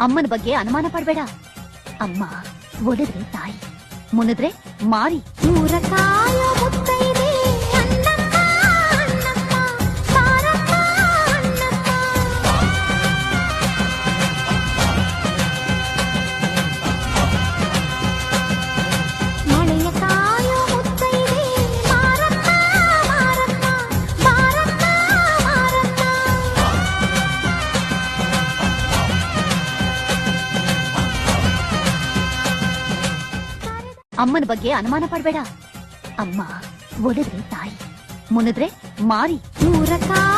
ಅಮ್ಮನ ಬಗ್ಗೆ ಅನುಮಾನ ಪಡ್ಬೇಡ. ಅಮ್ಮ ಒಡೆದ್ರೆ ತಾಯಿ, ಮುನಿದ್ರೆ ಮಾರಿ. ಊರ ಕಾಯೋ ಮುತ್ತೈದೆ ಅನ್ನಮ್ಮ, ಅನ್ನಮ್ಮ, ಬಾರಮ್ಮ ಅನ್ನಮ್ಮ. ಮಳೆಯ ಕಾಯೋ ಮುತ್ತೈದೆ ಮಾರಮ್ಮ, ಮಾರಮ್ಮ, ಬಾರಮ್ಮ ಮಾರಮ್ಮ. ಅಮ್ಮನ ಬಗ್ಗೆ ಅನುಮಾನ ಪಡ್ಬೇಡ. ಅಮ್ಮ ಒಡೆದ್ರೆ ತಾಯಿ, ಮುನಿದ್ರೆ ಮಾರಿ. ಊರ ಕಾಯೋ